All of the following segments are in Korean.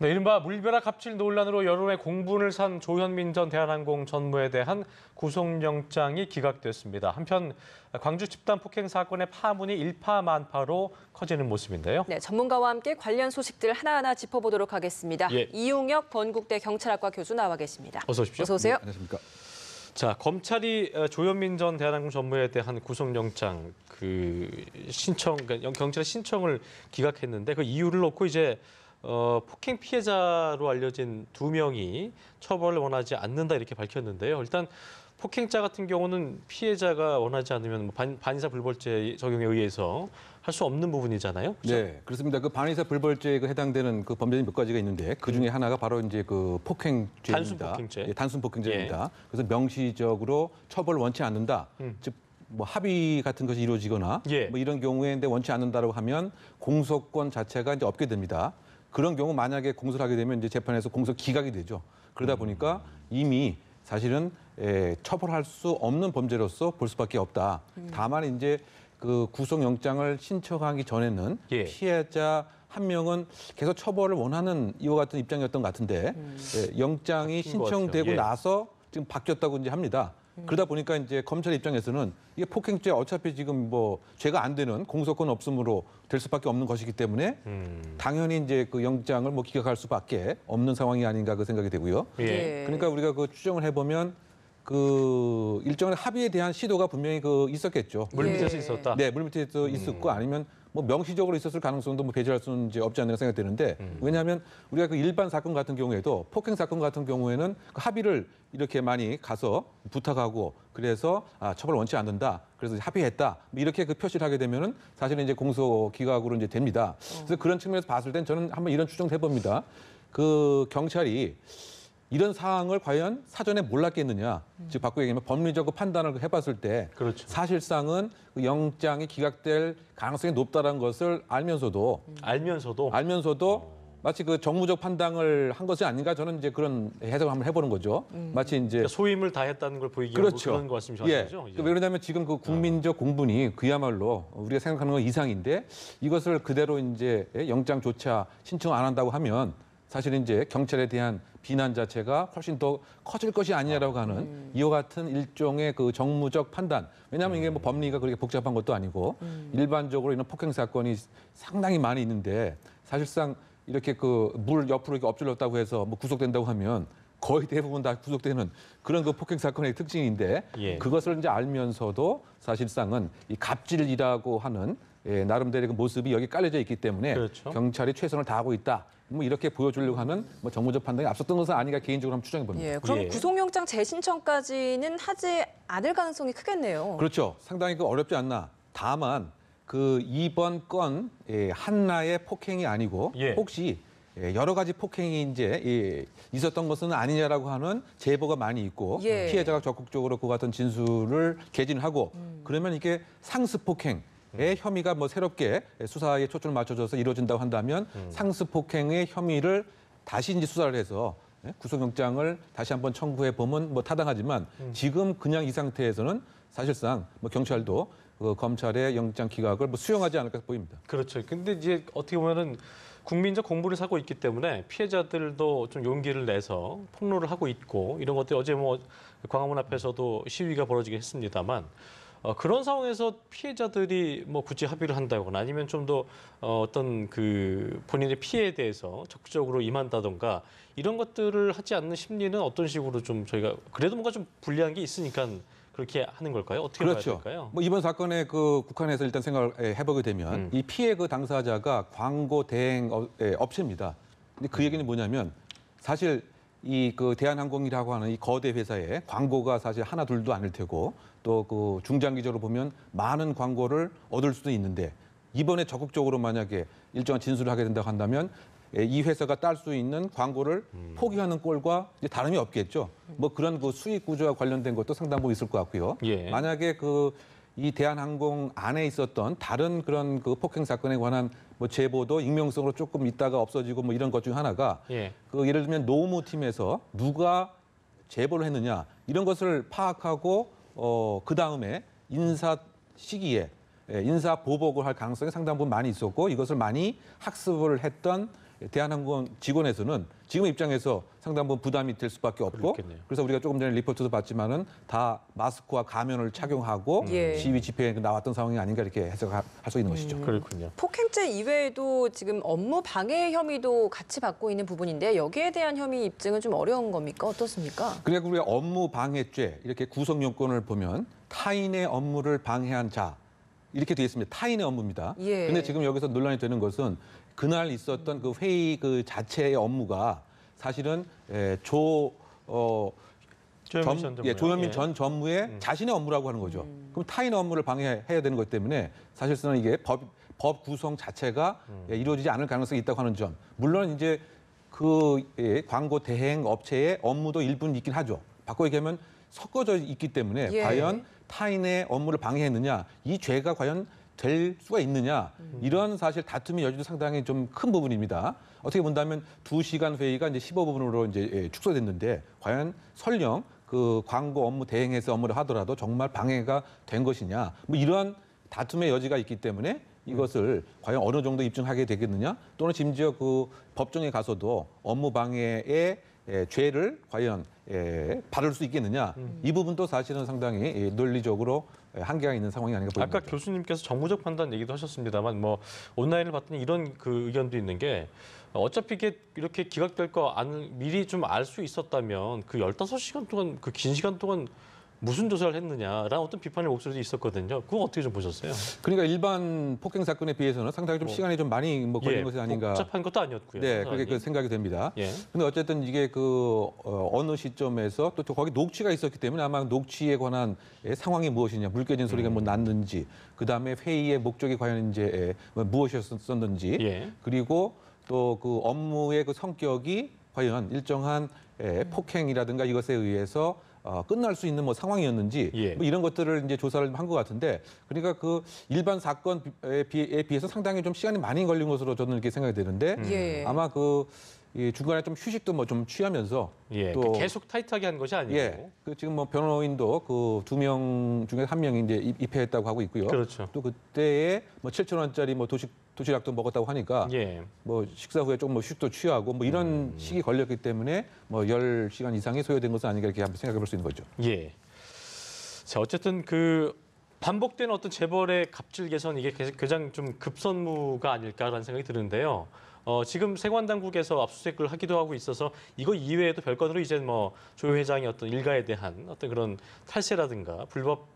네, 이른바 물벼락 갑질 논란으로 여론의 공분을 산 조현민 전 대한항공 전무에 대한 구속영장이 기각됐습니다. 한편 광주 집단 폭행 사건의 파문이 일파만파로 커지는 모습인데요. 네, 전문가와 함께 관련 소식들 하나하나 짚어보도록 하겠습니다. 예. 이용혁 번국대 경찰학과 교수 나와 계십니다. 어서 오십시오. 어서 오세요. 네, 안녕하십니까. 자, 검찰이 조현민 전 대한항공 전무에 대한 구속영장 그러니까 경찰의 신청을 기각했는데 그 이유를 놓고 이제 폭행 피해자로 알려진 2명이 처벌을 원하지 않는다 이렇게 밝혔는데요. 일단 폭행자 같은 경우는 피해자가 원하지 않으면 뭐 반의사 불벌죄 적용에 의해서 할 수 없는 부분이잖아요. 그렇죠? 네, 그렇습니다. 그 반의사 불벌죄에 해당되는 그 범죄는 몇 가지가 있는데 그 중에 하나가 바로 이제 그 폭행죄입니다. 단순 폭행죄. 예, 단순 폭행죄입니다. 그래서 명시적으로 처벌을 원치 않는다. 즉 뭐 합의 같은 것이 이루어지거나 예. 뭐 이런 경우에 원치 않는다라고 하면 공소권 자체가 이제 없게 됩니다. 그런 경우 만약에 공소를 하게 되면 이제 재판에서 공소 기각이 되죠. 그러다 보니까 이미 사실은 처벌할 수 없는 범죄로서 볼 수밖에 없다. 다만 이제 그 구속영장을 신청하기 전에는 예. 피해자 한 명은 계속 처벌을 원하는 이와 같은 입장이었던 것 같은데 영장이 신청되고 예. 나서 지금 바뀌었다고 이제 합니다. 그러다 보니까 이제 검찰 입장에서는 이게 폭행죄 어차피 지금 뭐 죄가 안 되는 공소권 없음으로 될 수밖에 없는 것이기 때문에 당연히 이제 그 영장을 뭐 기각할 수밖에 없는 상황이 아닌가 그 생각이 되고요. 예. 그러니까 우리가 그 추정을 해보면 그 일정의 합의에 대한 시도가 분명히 그 있었겠죠. 물밑에서 예. 있었다. 네, 물밑에서 있었고 아니면 뭐 명시적으로 있었을 가능성도 뭐 배제할 수는 이제 없지 않나 생각되는데 왜냐하면 우리가 그 일반 사건 같은 경우에도 폭행 사건 같은 경우에는 그 합의를 이렇게 많이 가서 부탁하고 그래서 처벌 원치 않는다. 그래서 합의했다. 뭐 이렇게 그 표시를 하게 되면은 사실은 이제 공소 기각으로 이제 됩니다. 그래서 그런 측면에서 봤을 땐 저는 한번 이런 추정을 해봅니다. 그 경찰이 이런 사항을 과연 사전에 몰랐겠느냐. 즉 바꾸게 얘기하면 법리적 판단을 해봤을 때 그렇죠. 사실상은 그 영장이 기각될 가능성이 높다는 것을 알면서도 마치 그 정무적 판단을 한 것이 아닌가 저는 이제 그런 해석을 한번 해보는 거죠. 마치 이제 그러니까 소임을 다했다는 걸 보이기 위한 그런 말씀이신 예. 거죠? 왜 그러냐면 지금 그 국민적 공분이 그야말로 우리가 생각하는 것 이상인데 이것을 그대로 이제 영장조차 신청 안 한다고 하면 사실 이제 경찰에 대한 비난 자체가 훨씬 더 커질 것이 아니냐라고 하는 이와 같은 일종의 그 정무적 판단. 왜냐하면 이게 뭐 법리가 그렇게 복잡한 것도 아니고 일반적으로 이런 폭행 사건이 상당히 많이 있는데 사실상 이렇게 그 물 옆으로 이렇게 엎질렀다고 해서 뭐 구속된다고 하면 거의 대부분 다 구속되는 그런 그 폭행 사건의 특징인데 예. 그것을 이제 알면서도 사실상은 이 갑질이라고 하는 나름대로 그 모습이 여기 깔려져 있기 때문에 그렇죠. 경찰이 최선을 다하고 있다. 뭐 이렇게 보여주려고 하는 뭐 정무적 판단이 앞섰던 것은 아닌가 개인적으로 한번 추정해 봅니다. 예, 그럼 예. 구속영장 재신청까지는 하지 않을 가능성이 크겠네요. 그렇죠. 상당히 그 어렵지 않나. 다만 그 이번 건 한나의 폭행이 아니고 예. 혹시 여러 가지 폭행이 이제 있었던 것은 아니냐라고 하는 제보가 많이 있고 예. 피해자가 적극적으로 그 같은 진술을 개진하고 그러면 이게 상습 폭행 의 혐의가 뭐 새롭게 수사에 초점을 맞춰줘서 이루어진다고 한다면 상습 폭행의 혐의를 다시 이제 수사를 해서 구속영장을 다시 한번 청구해 보면 뭐 타당하지만 지금 그냥 이 상태에서는 사실상 뭐 경찰도 그 검찰의 영장 기각을 뭐 수용하지 않을까 보입니다. 그렇죠. 근데 이제 어떻게 보면은 국민적 공분을 사고 있기 때문에 피해자들도 좀 용기를 내서 폭로를 하고 있고 이런 것들 어제 뭐 광화문 앞에서도 시위가 벌어지긴 했습니다만 그런 상황에서 피해자들이 뭐 굳이 합의를 한다거나 아니면 좀 더 어떤 그 본인의 피해에 대해서 적극적으로 임한다던가 이런 것들을 하지 않는 심리는 어떤 식으로 좀 저희가 그래도 뭔가 좀 불리한 게 있으니까 그렇게 하는 걸까요? 어떻게 그렇죠. 봐야 될까요? 뭐 이번 사건에 그 국한에서 일단 생각을 해보게 되면 이 피해 그 당사자가 광고 대행 업체입니다. 근데 그 얘기는 뭐냐면 사실 이 그 대한항공이라고 하는 이 거대 회사에 광고가 사실 하나 둘도 아닐 테고 또 그 중장기적으로 보면 많은 광고를 얻을 수도 있는데 이번에 적극적으로 만약에 일정한 진술을 하게 된다고 한다면 이 회사가 딸 수 있는 광고를 포기하는 꼴과 이제 다름이 없겠죠. 뭐 그런 그 수익 구조와 관련된 것도 상당 부분 있을 것 같고요. 예. 만약에 그 이 대한항공 안에 있었던 다른 그런 그 폭행 사건에 관한 뭐 제보도 익명성으로 조금 있다가 없어지고 뭐 이런 것 중 하나가 예. 그 예를 들면 노무팀에서 누가 제보를 했느냐 이런 것을 파악하고 그 다음에 인사 시기에 인사 보복을 할 가능성이 상당 부분 많이 있었고 이것을 많이 학습을 했던 대한항공 직원에서는 지금 입장에서 상당 부분 부담이 될 수밖에 없고 그렇겠네요. 그래서 우리가 조금 전에 리포트도 봤지만은 다 마스크와 가면을 착용하고 예. 시위 집회에 나왔던 상황이 아닌가 이렇게 해석할 수 있는 것이죠. 그렇군요. 폭행죄 이외에도 지금 업무 방해 혐의도 같이 받고 있는 부분인데 여기에 대한 혐의 입증은 좀 어려운 겁니까? 어떻습니까? 그러니까 우리가 업무 방해죄 이렇게 구성 요건을 보면 타인의 업무를 방해한 자 이렇게 되어 있습니다. 타인의 업무입니다. 예. 근데 지금 여기서 논란이 되는 것은 그날 있었던 그 회의 그 자체의 업무가 사실은 조현민 전 전무의 자신의 업무라고 하는 거죠. 그럼 타인의 업무를 방해해야 되는 것 때문에 사실상 이게 법 구성 자체가 이루어지지 않을 가능성이 있다고 하는 점. 물론 이제 그 광고 대행 업체의 업무도 일부는 있긴 하죠. 바꿔 얘기하면 섞어져 있기 때문에 예. 과연 타인의 업무를 방해했느냐, 이 죄가 과연 될 수가 있느냐, 이런 사실 다툼의 여지도 상당히 좀 큰 부분입니다. 어떻게 본다면 2시간 회의가 이제 15분으로 이제 축소됐는데 과연 설령 그 광고 업무 대행해서 업무를 하더라도 정말 방해가 된 것이냐, 뭐 이런 다툼의 여지가 있기 때문에 이것을 과연 어느 정도 입증하게 되겠느냐, 또는 심지어 그 법정에 가서도 업무 방해의 죄를 과연 받을 수 있겠느냐, 이 부분도 사실은 상당히 논리적으로 한계가 있는 상황이 아닌가 보입니다. 아까 교수님께서 정무적 판단 얘기도 하셨습니다만 뭐 온라인을 봤더니 이런 그 의견도 있는 게 어차피 이게 이렇게 기각될 거 미리 좀 알 수 있었다면 그 15시간 동안 그 긴 시간 동안 무슨 조사를 했느냐라는 어떤 비판의 목소리도 있었거든요. 그거 어떻게 좀 보셨어요? 그러니까 일반 폭행 사건에 비해서는 상당히 좀 시간이 좀 많이 걸린 것이 아닌가. 복잡한 것도 아니었고요. 네, 그렇게 그 생각이 됩니다. 예. 근데 어쨌든 이게 그 어느 시점에서 또 거기 녹취가 있었기 때문에 아마 녹취에 관한 상황이 무엇이냐, 물 깨진 소리가 뭐 났는지, 그 다음에 회의의 목적이 과연 이제 무엇이었었는지, 예. 그리고 또 그 업무의 그 성격이 과연 일정한 폭행이라든가 이것에 의해서 끝날 수 있는 뭐 상황이었는지 예. 뭐 이런 것들을 이제 조사를 한 것 같은데, 그러니까 그 일반 사건에 비해서 상당히 좀 시간이 많이 걸린 것으로 저는 이렇게 생각이 되는데 예. 아마 그 중간에 좀 휴식도 뭐 좀 취하면서 예. 또 계속 타이트하게 한 것이 아니고. 예, 그 지금 뭐 변호인도 그 2명 중에 1명이 이제 입회했다고 하고 있고요. 그렇죠. 또 그때에 뭐 7,000원짜리 뭐 도시락도 먹었다고 하니까 예. 뭐 식사 후에 조금 뭐 휴식도 취하고 뭐 이런 시기 걸렸기 때문에 뭐 10시간 이상이 소요된 것은 아닌가 이렇게 한번 생각해 볼 수 있는 거죠. 예. 자, 어쨌든 그 반복되는 어떤 재벌의 갑질 개선 이게 가장 좀 급선무가 아닐까라는 생각이 드는데요. 지금 세관당국에서 압수수색을 하기도 하고 있어서 이거 이외에도 별건으로 이제 뭐 조 회장의 어떤 일가에 대한 어떤 그런 탈세라든가 불법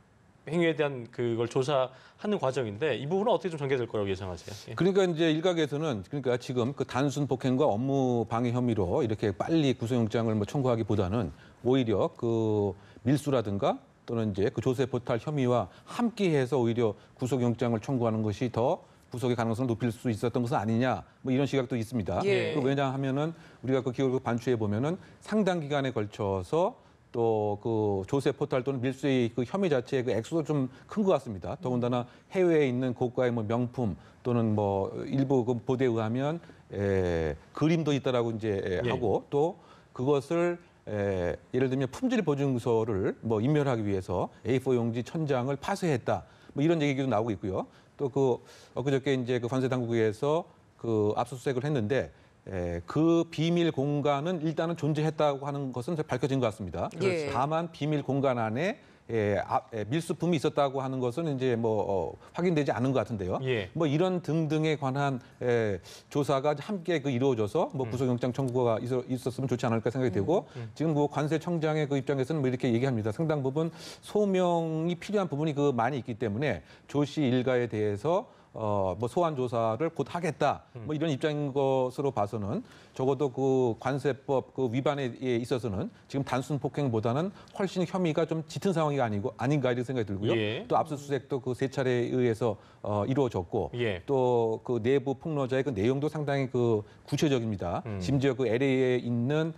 행위에 대한 그걸 조사하는 과정인데 이 부분은 어떻게 좀 전개될 거라고 예상하세요? 예. 그러니까 이제 일각에서는 그러니까 지금 그 단순 폭행과 업무 방해 혐의로 이렇게 빨리 구속영장을 뭐 청구하기보다는 오히려 그 밀수라든가 또는 이제 그 조세 포탈 혐의와 함께해서 오히려 구속영장을 청구하는 것이 더 구속의 가능성을 높일 수 있었던 것은 아니냐, 뭐 이런 시각도 있습니다. 예. 왜냐하면은 우리가 그 기록 반추에 보면은 상당 기간에 걸쳐서 또 그 조세 포탈 또는 밀수의 그 혐의 자체의 그 액수도 좀 큰 것 같습니다. 더군다나 해외에 있는 고가의 뭐 명품 또는 뭐 일부 그 보도에 의하면 그림도 있다라고 이제 예. 하고 또 그것을 예를 들면 품질 보증서를 뭐 인멸하기 위해서 A4 용지 1000장을 파쇄했다. 뭐 이런 얘기도 나오고 있고요. 또 그 엊그저께 이제 그 관세 당국에서 그 압수수색을 했는데 그 비밀 공간은 일단은 존재했다고 하는 것은 밝혀진 것 같습니다. 예. 다만 비밀 공간 안에 밀수품이 있었다고 하는 것은 이제 뭐 확인되지 않은 것 같은데요. 예. 뭐 이런 등등에 관한 조사가 함께 그 이루어져서 뭐 구속영장 청구가 있었으면 좋지 않을까 생각이 되고 지금 그 관세청장의 그 입장에서는 뭐 이렇게 얘기합니다. 상당 부분 소명이 필요한 부분이 그 많이 있기 때문에 조 씨 일가에 대해서 뭐 소환 조사를 곧 하겠다. 뭐 이런 입장인 것으로 봐서는 적어도 그 관세법 그 위반에 있어서는 지금 단순 폭행보다는 훨씬 혐의가 좀 짙은 상황이 아닌가 이런 생각이 들고요. 예. 또 압수수색도 그 3차례에 의해서 이루어졌고 예. 또 그 내부 폭로자의 그 내용도 상당히 그 구체적입니다. 심지어 그 LA에 있는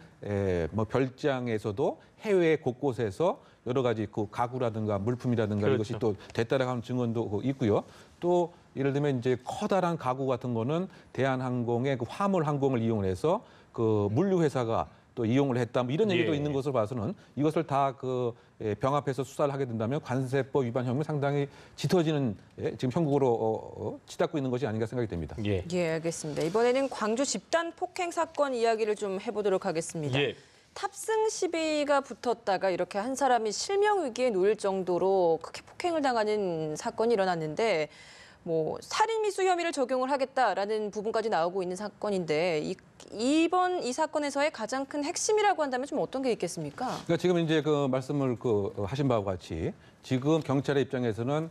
뭐 별장에서도 해외 곳곳에서 여러 가지 그 가구라든가 물품이라든가 그렇죠. 이것이 또 됐다라고 하는 증언도 있고요. 또 예를 들면 이제 커다란 가구 같은 거는 대한항공의 그 화물 항공을 이용해서 그 물류 회사가 또 이용을 했다 뭐 이런 얘기도 예. 있는 것으로 봐서는 이것을 다 그 병합해서 수사를 하게 된다면 관세법 위반 혐의 상당히 짙어지는 지금 형국으로 치닫고 있는 것이 아닌가 생각이 됩니다. 예. 예, 알겠습니다. 이번에는 광주 집단 폭행 사건 이야기를 좀 해보도록 하겠습니다. 예. 탑승 시비가 붙었다가 이렇게 한 사람이 실명 위기에 놓일 정도로 크게 폭행을 당하는 사건이 일어났는데 뭐 살인 미수 혐의를 적용을 하겠다라는 부분까지 나오고 있는 사건인데 이번 이 사건에서의 가장 큰 핵심이라고 한다면 좀 어떤 게 있겠습니까? 그러니까 지금 이제 그 말씀을 하신 바와 같이 지금 경찰의 입장에서는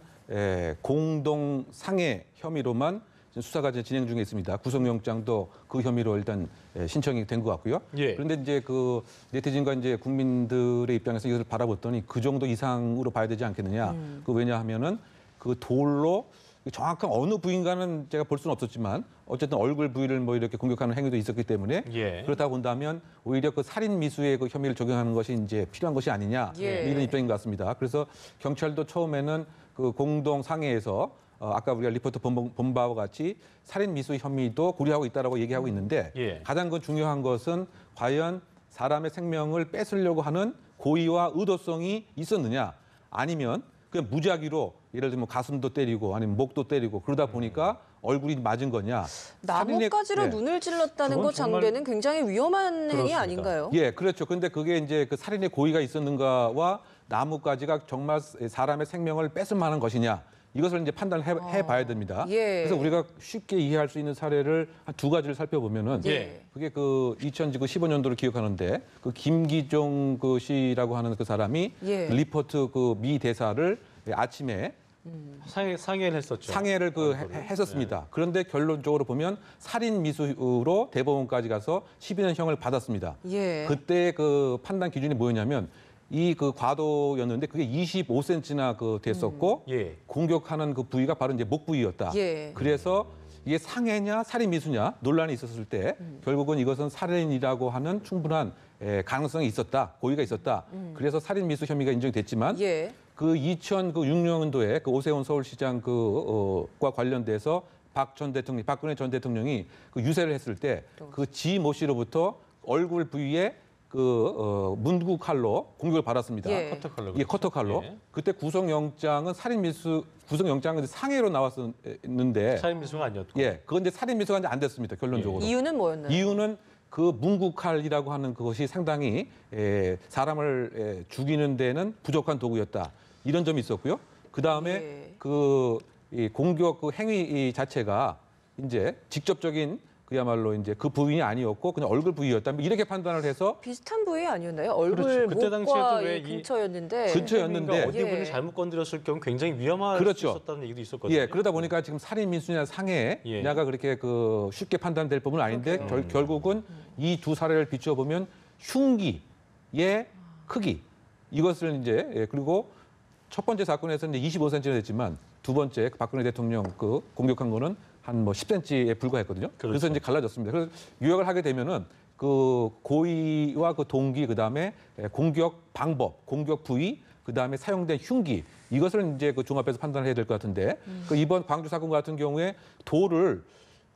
공동 상해 혐의로만 수사가 이제 진행 중에 있습니다. 구속영장도 그 혐의로 일단 신청이 된 것 같고요. 예. 그런데 이제 그 네티즌과 이제 국민들의 입장에서 이것을 바라봤더니 그 정도 이상으로 봐야 되지 않겠느냐. 그 왜냐하면은 그 돌로 정확한 어느 부위인가는 제가 볼 수는 없었지만 어쨌든 얼굴 부위를 뭐 이렇게 공격하는 행위도 있었기 때문에 예. 그렇다고 본다면 오히려 그 살인 미수의 그 혐의를 적용하는 것이 이제 필요한 것이 아니냐 예. 이런 입장인 것 같습니다. 그래서 경찰도 처음에는 그 공동 상해에서 아까 우리가 리포트 본 바와 같이 살인 미수 혐의도 고려하고 있다라고 얘기하고 있는데 예. 가장 중요한 것은 과연 사람의 생명을 뺏으려고 하는 고의와 의도성이 있었느냐 아니면 그냥 무작위로 예를 들면 가슴도 때리고 아니면 목도 때리고 그러다 보니까 얼굴이 맞은 거냐. 나뭇가지로 예. 눈을 찔렀다는 그건 것 정말 장면은 굉장히 위험한 행위 그렇습니다. 아닌가요? 예, 그렇죠. 근데 그게 이제 그 살인의 고의가 있었는가와 나뭇가지가 정말 사람의 생명을 뺏을 만한 것이냐. 이것을 이제 판단을 해봐야 됩니다. 예. 그래서 우리가 쉽게 이해할 수 있는 사례를 한 두 가지를 살펴보면은 예. 그게 그 2015년도를 기억하는데 그 김기종 그 씨라고 하는 그 사람이 예. 리포트 그 미 대사를 아침에 상해를 했었죠. 상해를 얼굴을. 했었습니다. 그런데 결론적으로 보면 살인 미수로 대법원까지 가서 12년형을 받았습니다. 예. 그때 그 판단 기준이 뭐였냐면 이 그 과도였는데 그게 25cm나 그 됐었고 예. 공격하는 그 부위가 바로 이제 목 부위였다. 예. 그래서 이게 상해냐 살인 미수냐 논란이 있었을 때 결국은 이것은 살인이라고 하는 충분한 가능성이 있었다. 고의가 있었다. 그래서 살인 미수 혐의가 인정이 됐지만 예. 그 2006년도에 그 오세훈 서울시장 과 관련돼서 박근혜 전 대통령이 그 유세를 했을 때 그 지 모 씨로부터 얼굴 부위에 그 문구 칼로 공격을 받았습니다. 예. 커터칼로. 예, 커터칼로. 예. 그때 구속영장은 살인 미수 구속영장은 상해로 나왔었는데 살인 미수가 아니었고. 예, 그건 이제 살인 미수가 이제 안 됐습니다. 결론적으로. 이유는 뭐였나요? 이유는 그 문구칼이라고 하는 그것이 상당히 사람을 죽이는 데는 부족한 도구였다. 이런 점이 있었고요. 그 다음에 예. 이 공격 그 행위 자체가 이제 직접적인 그야말로 이제 그 부위이 아니었고 그냥 얼굴 부위였다. 이렇게 판단을 해서 비슷한 부위 아니었나요? 얼굴 그렇죠. 그때 목과 당시에도 왜 이 이- 근처였는데. 근처였는데 그러니까 어디 예. 분이 잘못 건드렸을 경우 굉장히 위험할 그렇죠. 수 있었다는 얘기도 있었거든요. 예, 그러다 보니까 지금 살인 미수냐 상해냐가 그렇게 그 쉽게 판단될 부분은 아닌데 결국은 이 두 사례를 비추어 보면 흉기의 크기 이것을 이제 그리고 첫 번째 사건에서는 이제 25cm나 됐지만 두 번째 박근혜 대통령 그 공격한 거는 한 뭐 10cm에 불과했거든요. 그래서 그렇죠. 이제 갈라졌습니다. 그래서 요약을 하게 되면은 그 고의와 그 동기 그다음에 공격 방법, 공격 부위 그다음에 사용된 흉기 이것을 이제 그 종합해서 판단을 해야 될 것 같은데 그 이번 광주 사건 같은 경우에 돌을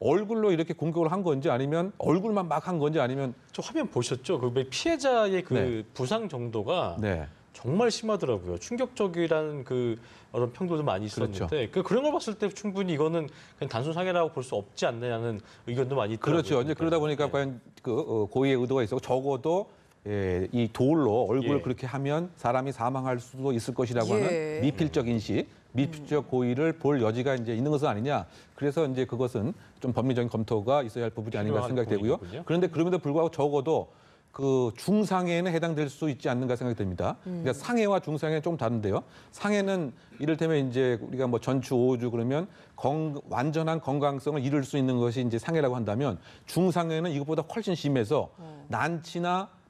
얼굴로 이렇게 공격을 한 건지 아니면 얼굴만 막 한 건지 아니면 저 화면 보셨죠? 그 피해자의 그 네. 부상 정도가 네. 정말 심하더라고요. 충격적이라는 그 어떤 평들도 많이 있었는데 그런 걸 봤을 때 충분히 이거는 그냥 단순 상해라고 볼 수 없지 않느냐는 의견도 많이 있더라고요. 그렇죠. 이제 그러다 보니까 네. 과연 그 고의의 의도가 있었고 적어도 이 돌로 얼굴을 예. 그렇게 하면 사람이 사망할 수도 있을 것이라고 예. 하는 미필적 인식, 미필적 고의를 볼 여지가 이제 있는 것은 아니냐. 그래서 이제 그것은 좀 법리적인 검토가 있어야 할 부분이 아닌가 필요한 생각되고요. 부분이군요. 그런데 그럼에도 불구하고 적어도 그 중상해는 해당될 수 있지 않는가 생각이 듭니다. 그러니까 상해와 중상해는 좀 다른데요. 상해는 이를테면 이제 우리가 뭐 전추, 오주 그러면 완전한 건강성을 이룰 수 있는 것이 이제 상해라고 한다면 중상해는 이것보다 훨씬 심해서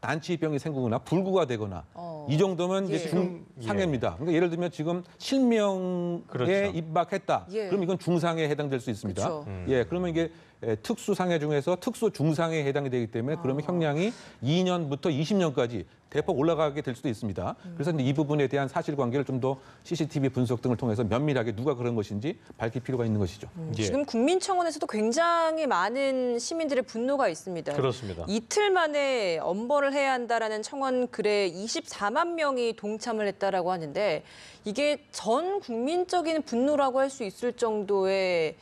난치병이 생기거나 불구가 되거나 이 정도면 예. 이제 중상해입니다. 그러니까 예를 들면 지금 실명에 그렇죠. 입박했다. 예. 그럼 이건 중상해에 해당될 수 있습니다. 그렇죠. 예, 그러면 이게 특수상해 중에서 특수중상해에 해당이 되기 때문에 그러면 형량이 2년부터 20년까지 대폭 올라가게 될 수도 있습니다. 그래서 이제 이 부분에 대한 사실관계를 좀 더 CCTV 분석 등을 통해서 면밀하게 누가 그런 것인지 밝힐 필요가 있는 것이죠. 예. 지금 국민청원에서도 굉장히 많은 시민들의 분노가 있습니다. 그렇습니다. 이틀 만에 엄벌을 해야 한다라는 청원 글에 24만 명이 동참을 했다라고 하는데 이게 전 국민적인 분노라고 할 수 있을 정도의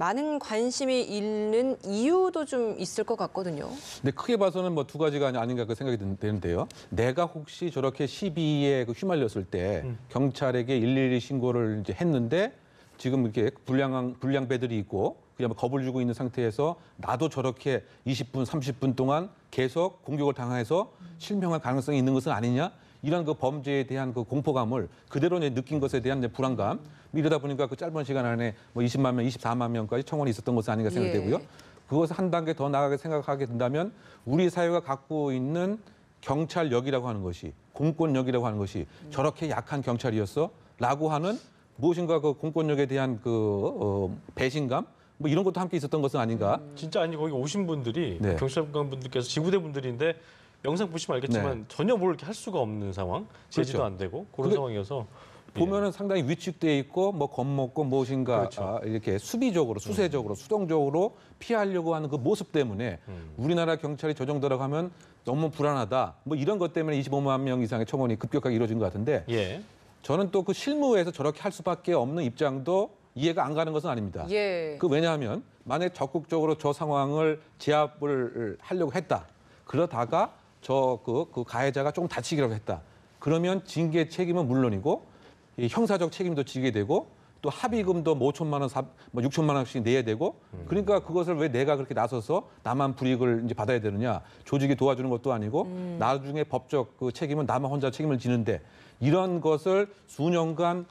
많은 관심이 있는 이유도 좀 있을 것 같거든요. 근데 크게 봐서는 뭐 두 가지가 아닌가 그 생각이 되는데요. 내가 혹시 저렇게 시비에 휘말렸을 때 경찰에게 112 신고를 이제 했는데 지금 이렇게 불량배들이 있고 그냥 겁을 주고 있는 상태에서 나도 저렇게 20분, 30분 동안 계속 공격을 당해서 실명할 가능성이 있는 것은 아니냐? 이런 그 범죄에 대한 그 공포감을 그대로 이제 느낀 것에 대한 이제 불안감 이러다 보니까 그 짧은 시간 안에 뭐 20만 명, 24만 명까지 청원이 있었던 것은 아닌가 생각되고요. 예. 그것을 한 단계 더 나아가게 생각하게 된다면 우리 사회가 갖고 있는 경찰력이라고 하는 것이 공권력이라고 하는 것이 저렇게 약한 경찰이었어라고 하는 무엇인가 그 공권력에 대한 그 배신감 뭐 이런 것도 함께 있었던 것은 아닌가. 진짜 아니 거기 오신 분들이 네. 경찰관분들께서 지구대 분들인데 영상 보시면 알겠지만 전혀 뭘 이렇게 할 수가 없는 상황, 제지도 그렇죠. 안 되고 그런 그게 상황이어서 보면은 상당히 위축돼 있고 뭐 겁먹고 무엇인가 그렇죠. 이렇게 수비적으로 수세적으로 수동적으로 피하려고 하는 그 모습 때문에 우리나라 경찰이 저 정도라고 하면 너무 불안하다. 뭐 이런 것 때문에 25만 명 이상의 청원이 급격하게 이루어진 것 같은데 예. 저는 또 그 실무에서 저렇게 할 수밖에 없는 입장도 이해가 안 가는 것은 아닙니다. 예. 그 왜냐하면 만약 적극적으로 저 상황을 제압을 하려고 했다. 그러다가 그 가해자가 조금 다치기라도 했다. 그러면 징계 책임은 물론이고 이 형사적 책임도 지게 되고 또 합의금도 뭐 5천만 원, 6천만 원씩 내야 되고 그러니까 그것을 왜 내가 그렇게 나서서 나만 불이익을 이제 받아야 되느냐. 조직이 도와주는 것도 아니고 나중에 법적 그 책임은 나만 혼자 책임을 지는데 이런 것을 수년간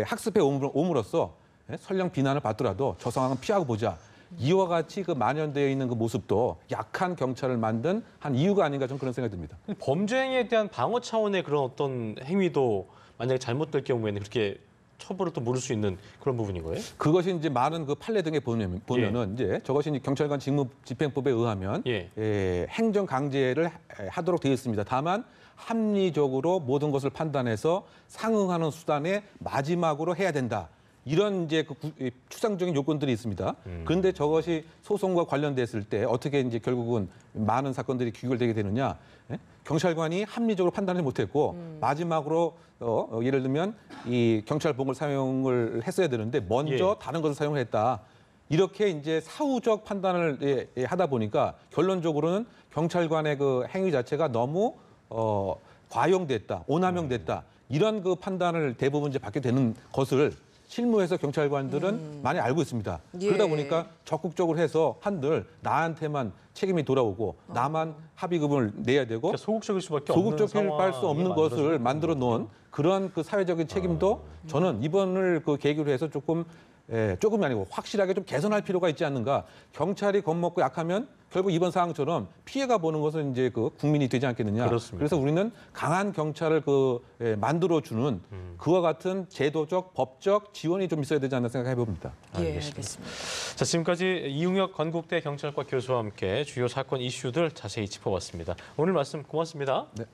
학습해 옴으로써 설령 비난을 받더라도 저 상황은 피하고 보자. 이와 같이 그 만연되어 있는 그 모습도 약한 경찰을 만든 한 이유가 아닌가 저는 그런 생각이 듭니다. 범죄 행위에 대한 방어 차원의 그런 어떤 행위도 만약에 잘못될 경우에는 그렇게 처벌을 또 물을 수 있는 그런 부분인 거예요? 그것이 이제 많은 그 판례 등에 보면은 이제 저것이 이제 경찰관 직무집행법에 의하면 예. 행정 강제를 하도록 되어 있습니다. 다만 합리적으로 모든 것을 판단해서 상응하는 수단에 마지막으로 해야 된다. 이런 이제 그 추상적인 요건들이 있습니다. 그런데 저것이 소송과 관련됐을 때 어떻게 이제 결국은 많은 사건들이 귀결되게 되느냐? 경찰관이 합리적으로 판단을 못했고 마지막으로 예를 들면 이 경찰봉을 사용을 했어야 되는데 먼저 다른 것을 사용을 했다. 이렇게 이제 사후적 판단을 하다 보니까 결론적으로는 경찰관의 그 행위 자체가 너무 과용됐다, 오남용됐다. 이런 그 판단을 대부분 이제 받게 되는 것을 실무에서 경찰관들은 많이 알고 있습니다. 예. 그러다 보니까 적극적으로 해서 한들 나한테만 책임이 돌아오고 나만 합의금을 내야 되고 그러니까 소극적일 수밖에 없는 소극적일 수 없는 것을 만들어 놓은 그런 그 사회적인 책임도 저는 이번을 그 계기로 해서 조금이 아니고 확실하게 좀 개선할 필요가 있지 않는가. 경찰이 겁먹고 약하면 결국 이번 상황처럼 피해가 보는 것은 이제 그 국민이 되지 않겠느냐. 그렇습니다. 그래서 우리는 강한 경찰을 만들어주는 그와 같은 제도적, 법적 지원이 좀 있어야 되지 않나 생각해 봅니다. 예, 알겠습니다. 자, 지금까지 이웅혁 건국대 경찰과 교수와 함께 주요 사건 이슈들 자세히 짚어봤습니다. 오늘 말씀 고맙습니다. 네.